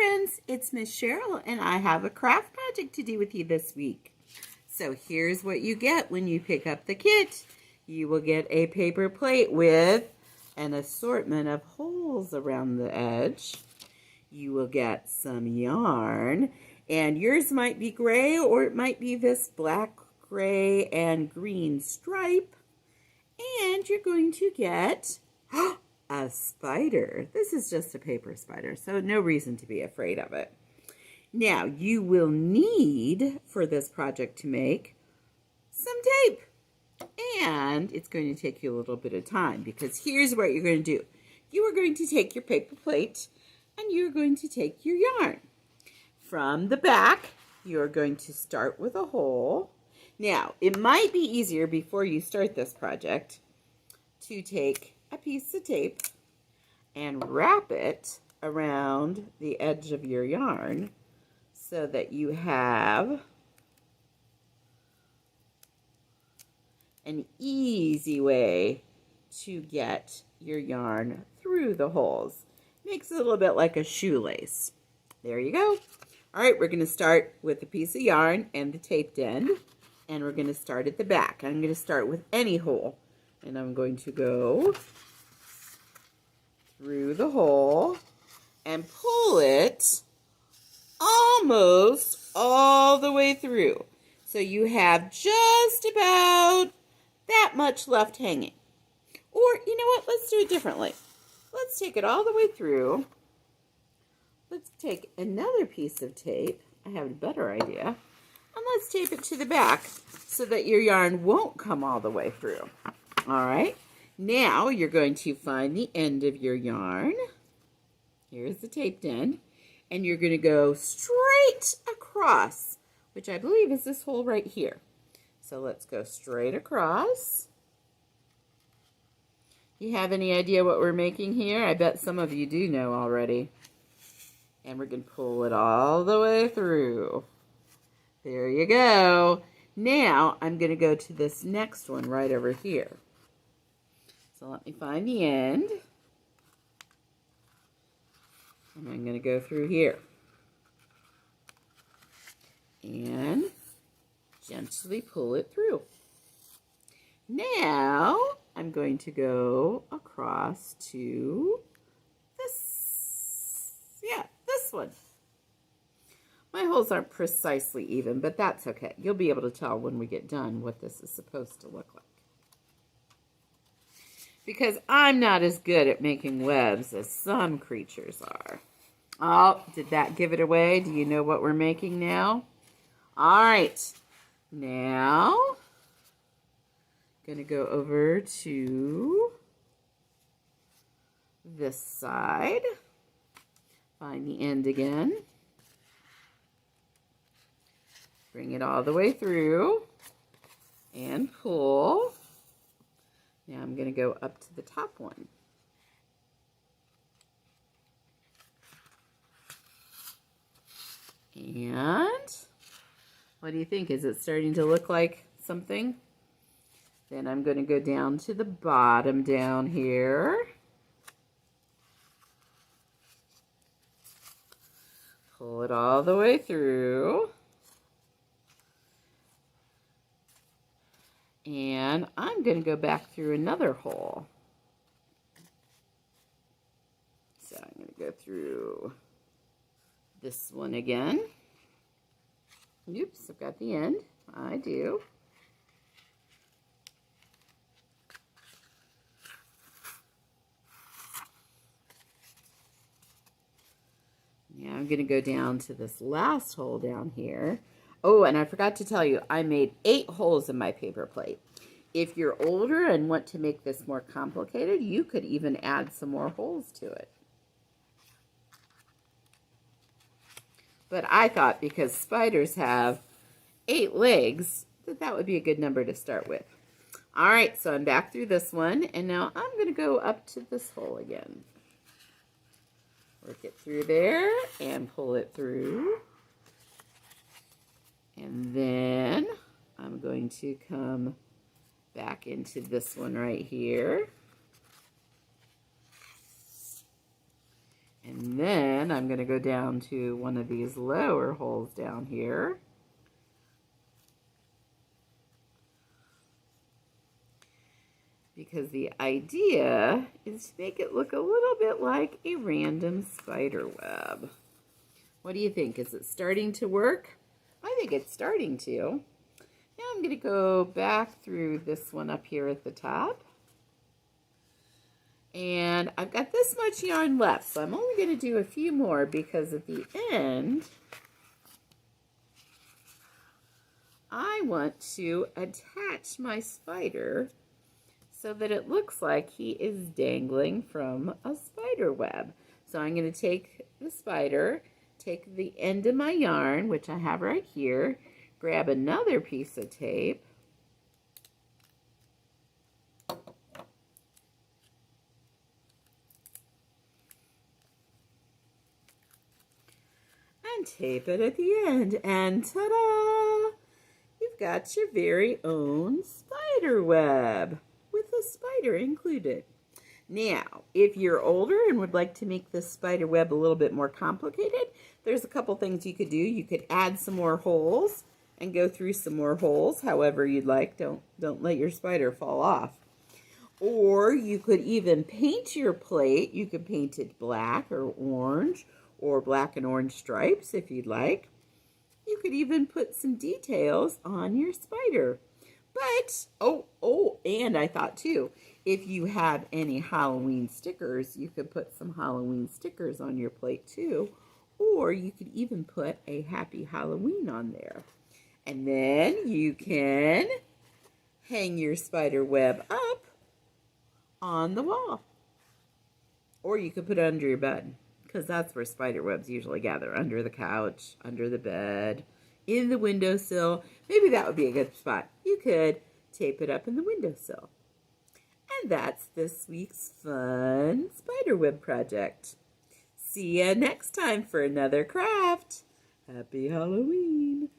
friends, it's Miss Cheryl and I have a craft project to do with you this week. So here's what you get when you pick up the kit. You will get a paper plate with an assortment of holes around the edge. You will get some yarn, and yours might be gray or it might be this black, gray, and green stripe. And you're going to get a spider. This is just a paper spider, so no reason to be afraid of it. Now, you will need, for this project to make, some tape. And it's going to take you a little bit of time, because here's what you're going to do. You are going to take your paper plate, and you're going to take your yarn. From the back, you're going to start with a hole. Now, it might be easier before you start this project to take a piece of tape and wrap it around the edge of your yarn so that you have an easy way to get your yarn through the holes. Makes it a little bit like a shoelace. There you go. All right, we're going to start with a piece of yarn and the taped end, and we're going to start at the back. I'm going to start with any hole, and I'm going to go through the hole and pull it almost all the way through. So you have just about that much left hanging. Or, you know what, let's do it differently. Let's take it all the way through. Let's take another piece of tape. I have a better idea. And let's tape it to the back so that your yarn won't come all the way through. All right. Now you're going to find the end of your yarn. Here's the taped end. And you're going to go straight across, which I believe is this hole right here. So let's go straight across. You have any idea what we're making here? I bet some of you do know already. And we're going to pull it all the way through. There you go. Now I'm going to go to this next one right over here. So let me find the end. And I'm going to go through here. And gently pull it through. Now I'm going to go across to this. Yeah, this one. My holes aren't precisely even, but that's okay. You'll be able to tell when we get done what this is supposed to look like. Because I'm not as good at making webs as some creatures are. Oh, did that give it away? Do you know what we're making now? All right. Now, I'm going to go over to this side. Find the end again. Bring it all the way through and pull. Now I'm going to go up to the top one. And what do you think? Is it starting to look like something? Then I'm going to go down to the bottom down here. Pull it all the way through. And I'm going to go back through another hole. So I'm going to go through this one again. Oops, I've got the end. I do. Now I'm going to go down to this last hole down here. Oh, and I forgot to tell you, I made 8 holes in my paper plate. If you're older and want to make this more complicated, you could even add some more holes to it. But I thought because spiders have 8 legs, that would be a good number to start with. All right, so I'm back through this one, and now I'm going to go up to this hole again. Work it through there and pull it through. And then I'm going to come back into this one right here. And then I'm going to go down to one of these lower holes down here. Because the idea is to make it look a little bit like a random spider web. What do you think? Is it starting to work? I think it's starting to. Now I'm going to go back through this one up here at the top. And I've got this much yarn left, so I'm only going to do a few more because at the end, I want to attach my spider so that it looks like he is dangling from a spider web. So I'm going to take the spider, take the end of my yarn, which I have right here, grab another piece of tape, and tape it at the end, and ta-da! You've got your very own spider web with a spider included. Now, if you're older and would like to make this spider web a little bit more complicated, there's a couple things you could do. You could add some more holes and go through some more holes, however you'd like. Don't let your spider fall off. Or you could even paint your plate. You could paint it black or orange, or black and orange stripes if you'd like. You could even put some details on your spider. But, and I thought too, if you have any Halloween stickers, you could put some Halloween stickers on your plate too. Or you could even put a Happy Halloween on there. And then you can hang your spider web up on the wall. Or you could put it under your bed, because that's where spider webs usually gather, under the couch, under the bed, in the windowsill. Maybe that would be a good spot. You could tape it up in the windowsill. And that's this week's fun spider web project. See ya next time for another craft. Happy Halloween!